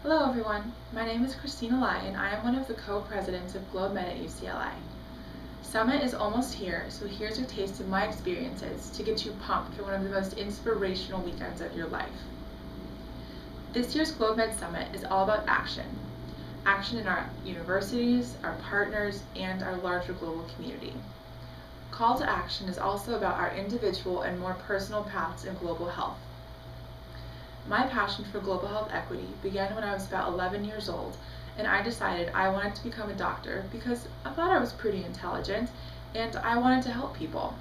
Hello everyone, my name is Kristina Lai and I am one of the co-presidents of GlobeMed at UCLA. Summit is almost here, so here's a taste of my experiences to get you pumped for one of the most inspirational weekends of your life. This year's GlobeMed Summit is all about action. Action in our universities, our partners, and our larger global community. Call to action is also about our individual and more personal paths in global health. My passion for global health equity began when I was about 11 years old, and I decided I wanted to become a doctor because I thought I was pretty intelligent and I wanted to help people.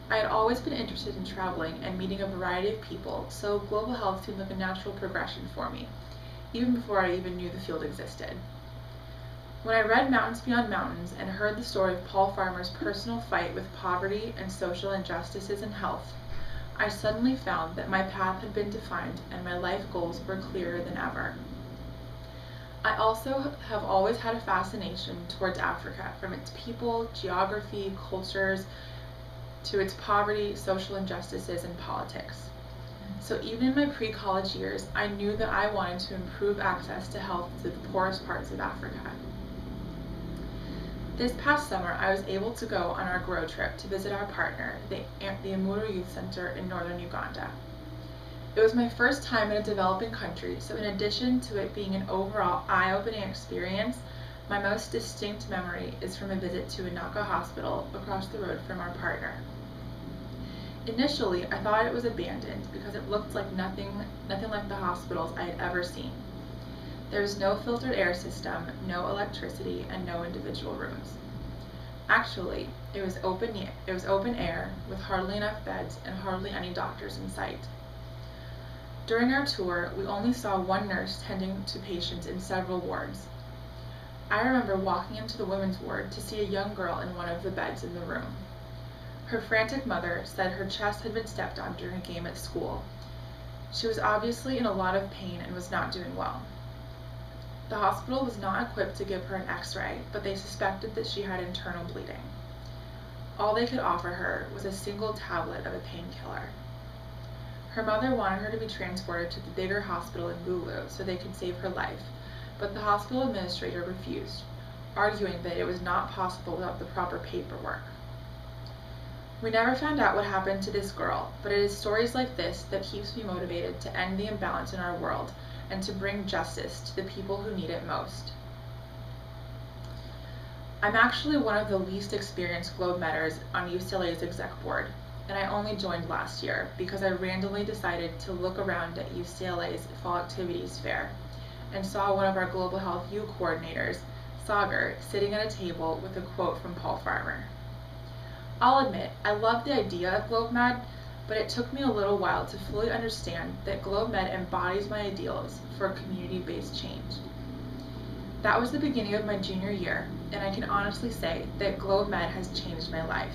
I had always been interested in traveling and meeting a variety of people, so global health seemed like a natural progression for me, even before I even knew the field existed. When I read Mountains Beyond Mountains and heard the story of Paul Farmer's personal fight with poverty and social injustices in health, I suddenly found that my path had been defined and my life goals were clearer than ever. I also have always had a fascination towards Africa, from its people, geography, cultures, to its poverty, social injustices, and politics. So even in my pre-college years, I knew that I wanted to improve access to health to the poorest parts of Africa. This past summer, I was able to go on our GROW trip to visit our partner, the Imuru Youth Center in northern Uganda. It was my first time in a developing country, so in addition to it being an overall eye-opening experience, my most distinct memory is from a visit to Inaka Hospital across the road from our partner. Initially, I thought it was abandoned because it looked like nothing like the hospitals I had ever seen. There was no filtered air system, no electricity, and no individual rooms. Actually, it was open air with hardly enough beds and hardly any doctors in sight. During our tour, we only saw one nurse tending to patients in several wards. I remember walking into the women's ward to see a young girl in one of the beds in the room. Her frantic mother said her chest had been stepped on during a game at school. She was obviously in a lot of pain and was not doing well. The hospital was not equipped to give her an x-ray, but they suspected that she had internal bleeding. All they could offer her was a single tablet of a painkiller. Her mother wanted her to be transported to the bigger hospital in Gulu so they could save her life, but the hospital administrator refused, arguing that it was not possible without the proper paperwork. We never found out what happened to this girl, but it is stories like this that keeps me motivated to end the imbalance in our world and to bring justice to the people who need it most. I'm actually one of the least experienced GlobeMeders on UCLA's exec board, and I only joined last year because I randomly decided to look around at UCLA's Fall Activities Fair and saw one of our Global Health U coordinators, Sagar, sitting at a table with a quote from Paul Farmer. I'll admit, I love the idea of GlobeMed, but it took me a little while to fully understand that GlobeMed embodies my ideals for community-based change. That was the beginning of my junior year, and I can honestly say that GlobeMed has changed my life.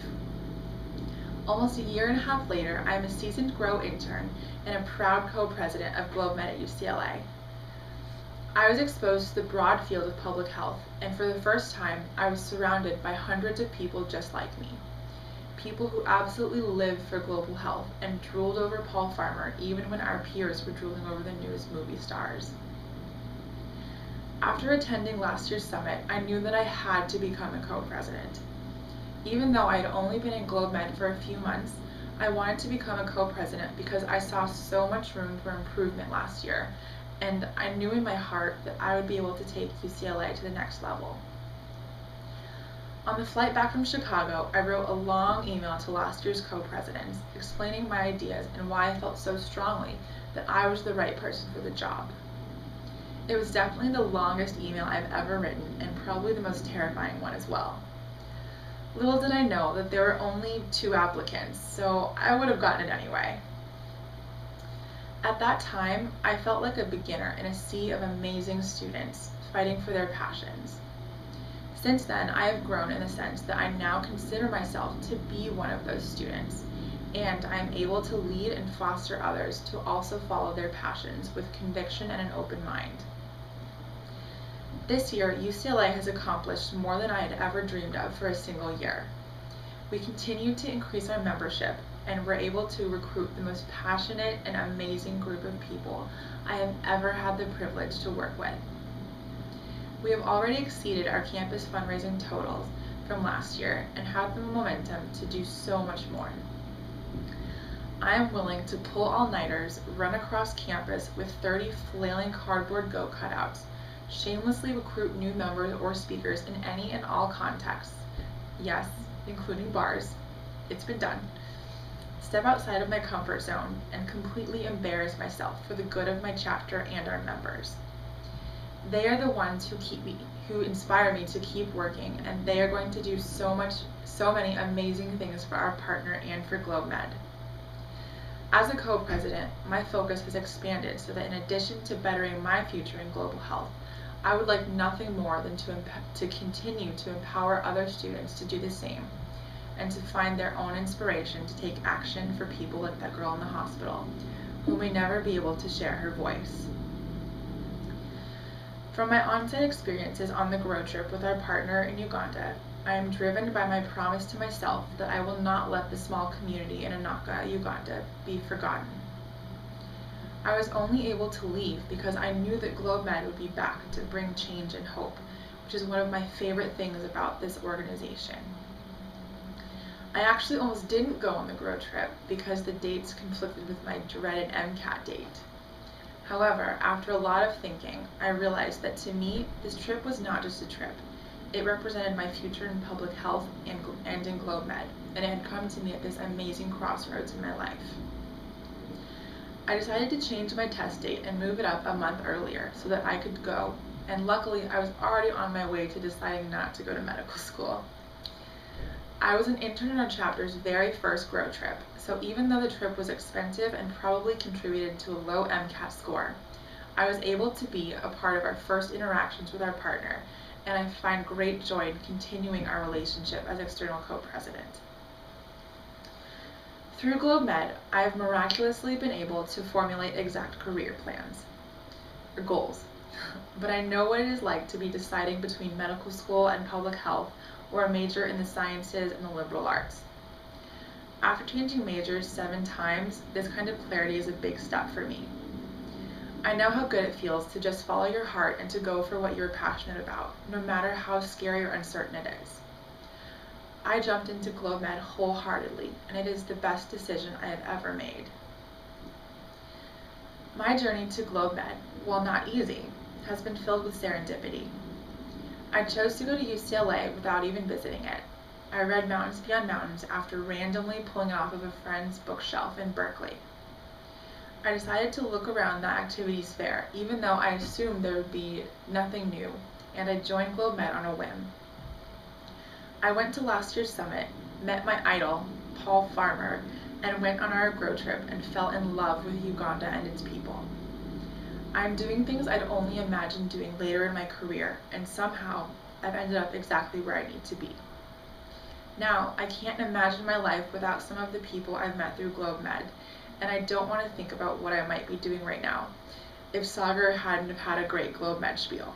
Almost a year and a half later, I am a seasoned GROW intern and a proud co-president of GlobeMed at UCLA. I was exposed to the broad field of public health, and for the first time, I was surrounded by hundreds of people just like me. People who absolutely lived for global health and drooled over Paul Farmer even when our peers were drooling over the newest movie stars. After attending last year's summit, I knew that I had to become a co-president. Even though I had only been in GlobeMed for a few months, I wanted to become a co-president because I saw so much room for improvement last year, and I knew in my heart that I would be able to take UCLA to the next level. On the flight back from Chicago, I wrote a long email to last year's co-presidents explaining my ideas and why I felt so strongly that I was the right person for the job. It was definitely the longest email I've ever written and probably the most terrifying one as well. Little did I know that there were only 2 applicants, so I would have gotten it anyway. At that time, I felt like a beginner in a sea of amazing students fighting for their passions. Since then, I have grown in the sense that I now consider myself to be one of those students, and I am able to lead and foster others to also follow their passions with conviction and an open mind. This year, UCLA has accomplished more than I had ever dreamed of for a single year. We continue to increase our membership, and we're able to recruit the most passionate and amazing group of people I have ever had the privilege to work with. We have already exceeded our campus fundraising totals from last year and have the momentum to do so much more. I am willing to pull all-nighters, run across campus with 30 flailing cardboard goat cutouts, shamelessly recruit new members or speakers in any and all contexts, yes, including bars, it's been done, step outside of my comfort zone, and completely embarrass myself for the good of my chapter and our members. They are the ones who inspire me to keep working, and they are going to do so many amazing things for our partner and for GlobeMed. As a co-president, my focus has expanded so that in addition to bettering my future in global health, I would like nothing more than to continue to empower other students to do the same and to find their own inspiration to take action for people like that girl in the hospital, who may never be able to share her voice. From my on-site experiences on the GROW trip with our partner in Uganda, I am driven by my promise to myself that I will not let the small community in Anaka, Uganda, be forgotten. I was only able to leave because I knew that GlobeMed would be back to bring change and hope, which is one of my favorite things about this organization. I actually almost didn't go on the GROW trip because the dates conflicted with my dreaded MCAT date. However, after a lot of thinking, I realized that to me, this trip was not just a trip. It represented my future in public health and in GlobeMed, and it had come to me at this amazing crossroads in my life. I decided to change my test date and move it up a month earlier so that I could go, and luckily I was already on my way to deciding not to go to medical school. I was an intern on our chapter's very first GROW trip, so even though the trip was expensive and probably contributed to a low MCAT score, I was able to be a part of our first interactions with our partner, and I find great joy in continuing our relationship as external co-president. Through GlobeMed, I have miraculously been able to formulate exact career plans, or goals, but I know what it is like to be deciding between medical school and public health or a major in the sciences and the liberal arts. After changing majors 7 times, this kind of clarity is a big step for me. I know how good it feels to just follow your heart and to go for what you're passionate about, no matter how scary or uncertain it is. I jumped into GlobeMed wholeheartedly, and it is the best decision I have ever made. My journey to GlobeMed, while not easy, has been filled with serendipity. I chose to go to UCLA without even visiting it. I read Mountains Beyond Mountains after randomly pulling it off of a friend's bookshelf in Berkeley. I decided to look around the activities fair, even though I assumed there would be nothing new, and I joined GlobeMed on a whim. I went to last year's summit, met my idol, Paul Farmer, and went on our GROW trip and fell in love with Uganda and its people. I'm doing things I'd only imagined doing later in my career, and somehow I've ended up exactly where I need to be. Now, I can't imagine my life without some of the people I've met through GlobeMed, and I don't want to think about what I might be doing right now if Sagar hadn't have had a great GlobeMed spiel.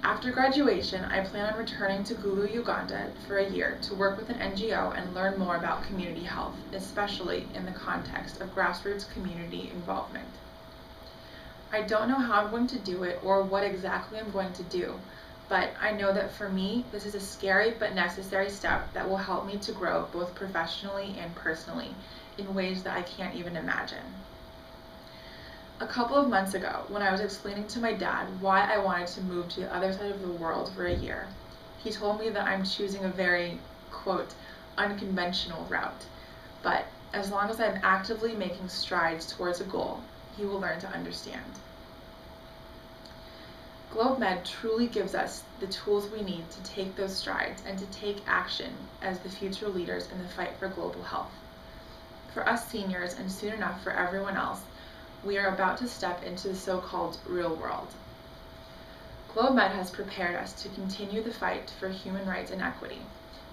After graduation, I plan on returning to Gulu, Uganda for a year to work with an NGO and learn more about community health, especially in the context of grassroots community involvement. I don't know how I'm going to do it or what exactly I'm going to do, but I know that for me, this is a scary but necessary step that will help me to grow both professionally and personally in ways that I can't even imagine. A couple of months ago, when I was explaining to my dad why I wanted to move to the other side of the world for a year, he told me that I'm choosing a very, quote, unconventional route, but as long as I'm actively making strides towards a goal, he will learn to understand. GlobeMed truly gives us the tools we need to take those strides and to take action as the future leaders in the fight for global health. For us seniors, and soon enough for everyone else, we are about to step into the so-called real world. GlobeMed has prepared us to continue the fight for human rights and equity,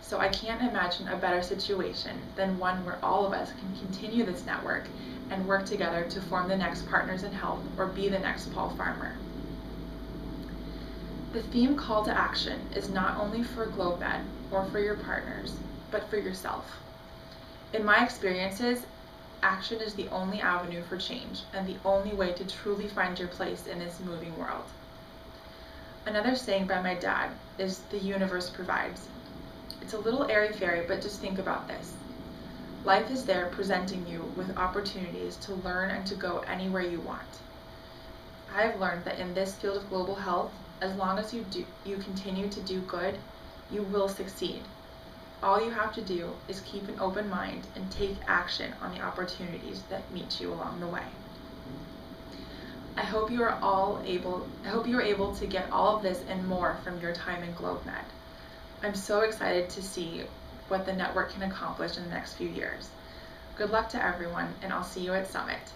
so I can't imagine a better situation than one where all of us can continue this network and work together to form the next Partners in Health or be the next Paul Farmer. The theme call to action is not only for GlobeMed or for your partners, but for yourself. In my experiences, action is the only avenue for change and the only way to truly find your place in this moving world. Another saying by my dad is, "The universe provides." It's a little airy-fairy, but just think about this. Life is there presenting you with opportunities to learn and to go anywhere you want. I have learned that in this field of global health, as long as you continue to do good, you will succeed. All you have to do is keep an open mind and take action on the opportunities that meet you along the way. I hope you are able to get all of this and more from your time in GlobeMed. I'm so excited to see what the network can accomplish in the next few years. Good luck to everyone, and I'll see you at Summit.